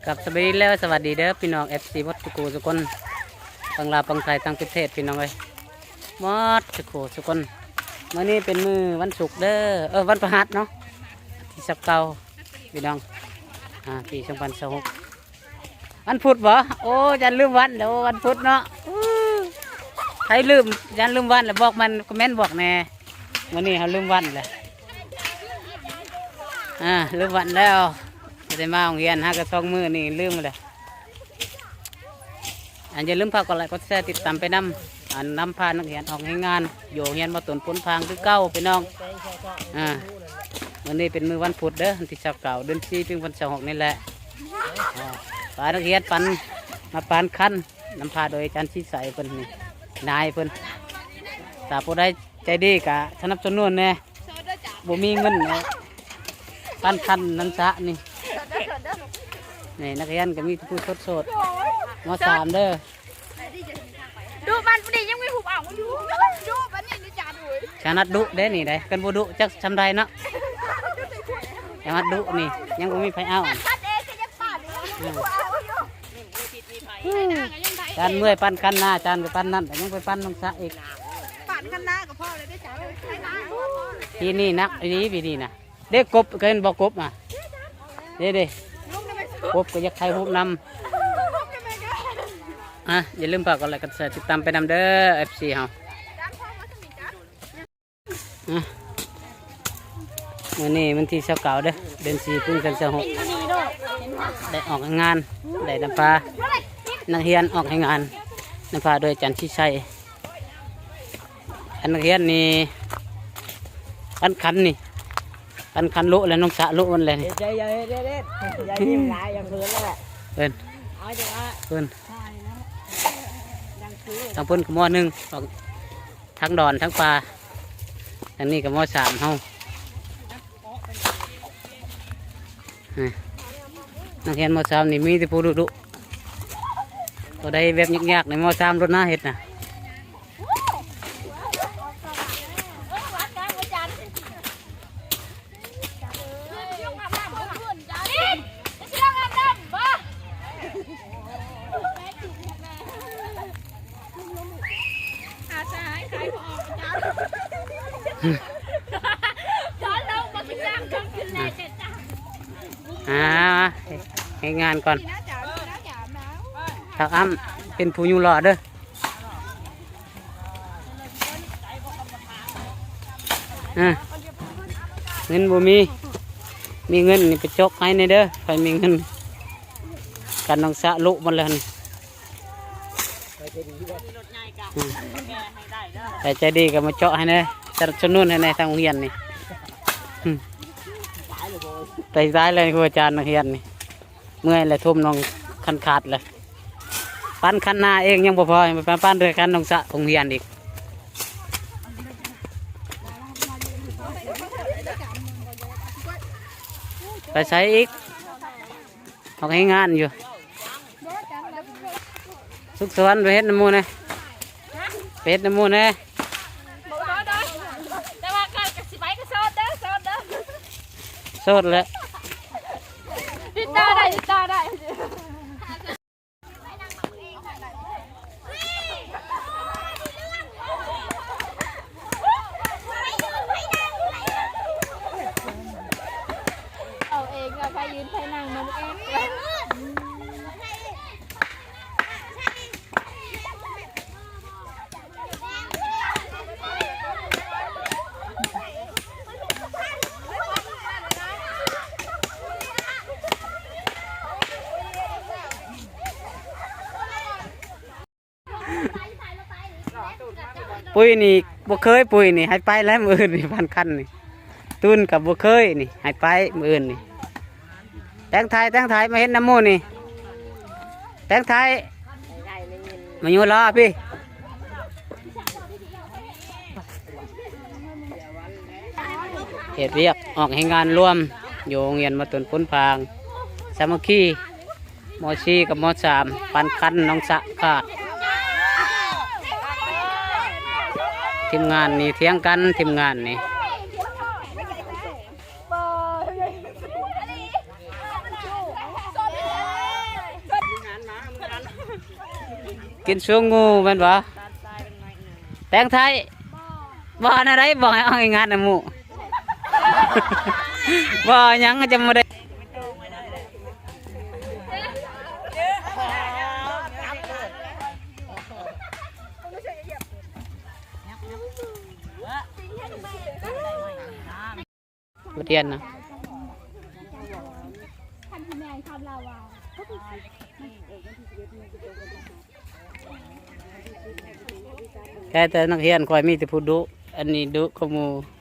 กับสวัสดีแล้วสวัสดีเด้อพี่น้องFCวัดสุโขสุกนฟังลาวฟังไทยทั้งประเทศพี่น้องเลยวัดสุโขสุกนมื้อนี้เป็นมื้อวันศุกร์เด้อวันพฤหัสเนาะที่สักเก่าพี่น้องปี2026วันพุธบ่โอ้ยันลืมวันแล้ววันพุธเนาะใครลืมยันลืมวันแล้วบอกมันคอมเมนต์บอกแน่มื้อนี้เขาลืมวันเลยลืมวันแล้วได้มาโรงเรียนกระทองมือนี่ลืมเลยอย่าลืมฝากกดไลค์กดแชร์ติดตามไปนำพานักเรียนออกงานอยู่เรียนมาตุนปุนพางคือเก้าไปน้องวันนี้เป็นมือวันพุธเด้อที่เก่าเดือน4ถึงวัน26นี่แหละปานักเรียนปันมาปานคันนำพาโดยอาจารย์ชี้ใสเพิ่นนี่นายเพิ่นถ้าผู้ใดใจดีกะสนับสนุนแน่บ่มีเงินปันคันนันสะนี่นักเรียนก็มีผู้สดม.3เด้อดูมันพอดียังไม่หุบอ่างดูมันนี่นี่จ่าดูชานัดดุเด้นี่ได้กันบ่ดุจักทำไรเนาะชานัดดุนี่ยังบ่มีไผเอาจานเมื่อยปั้นคันหน้าจานไปปั้นนั่นแต่ยังไปปั้นน้องสะอีกปั่นคันหน้ากับพ่อเลยได้จ่าทีนี่นักนี้ปีนี้นะเด็กกบเคยเห็นบอกกบมาเด็กกบก็อยากไทยหุบนำอย่าลืมฝากกดไลค์กดแชร์ติดตามไปนำเด้อ FC เฮามื้อนี้มันที่เก่าเด้อเดือน4ถึง26ได้ออกงานได้นำพานักเรียนออกให้งานนำพาโดยอาจารย์ชี้ชัยนักเรียนนี่คันนี่คันลุแล้วน้องสะลุมันเลยนี่อย่ายิ้มหลายอย่าเพิ่นแล้วแหละเพิ่นเอาจังว่าเพิ่นทางเพิ่นก็ม.1ทั้งดอนทั้งปลาอันนี้ก็ม.3เฮานักเรียนม.3นี่มีแต่ผู้ดุๆก็ได้แบบยากๆในม.3รถหน้าเฮ็ดน่ะให้งานก่อนถ้าอ้ำเป็นผู้อยู่หล่อเด้อเงินบ่มีเงินนี่ไปจกให้ในเด้อใครมีเงินกันน้องสะลุมันเลยแต่ใจดีก็มาเจาะให้เด้อสนับสนุนให้ในทางโรงเรียนนี่ใจร้ายเลยครูอาจารย์นักเรียนนี่เมื่อยเลยทุ่มน้องคันขาดเลยปั้นคันหน้าเองยังพอไปปั้นเรือคันน้องสะโรงเรียนอีกไปใช้อีกออกให้งานอยู่สุขสวรรค์ไปเฮ็ดน้ำมูนเลยไปเฮ็ดน้ำมูนเลยโสดเลยติดตาได้เอาเองอะไปยืนไปนั่งมันเองปุ้ยนี่บ่เคยปุ้ยนี่ให้ไปแล้วมืออื่นนี่พันคันนี่ตุนกับบ่เคยนี่ให้ไปมืออื่นนี่แตงไทยมาเห็นน้ำมูนี่แตงไทยมาอยู่รอพี่เหตุเรียกออกให้งานร่วมอยู่โรงเรียนมาตุนปุนพางสามัคคีม.4กับม.3ปันคันน้องสะขาดทีมงานนี่เถียงกันทีมงานนี่ เ กินช่วงงูแมันบ่ ตาตายเป็นไงหนึ่ง แตงไทยบ่อนอะไรบ่ให้เอาให้งานนะหมู่ บ่หยังจะมาได้บ่เรียนนะ คันที่แมงคำลาวาก็คือ แค่แต่นักเรียนคอยมีแต่ผู้ดุอันนี้ดุขโมย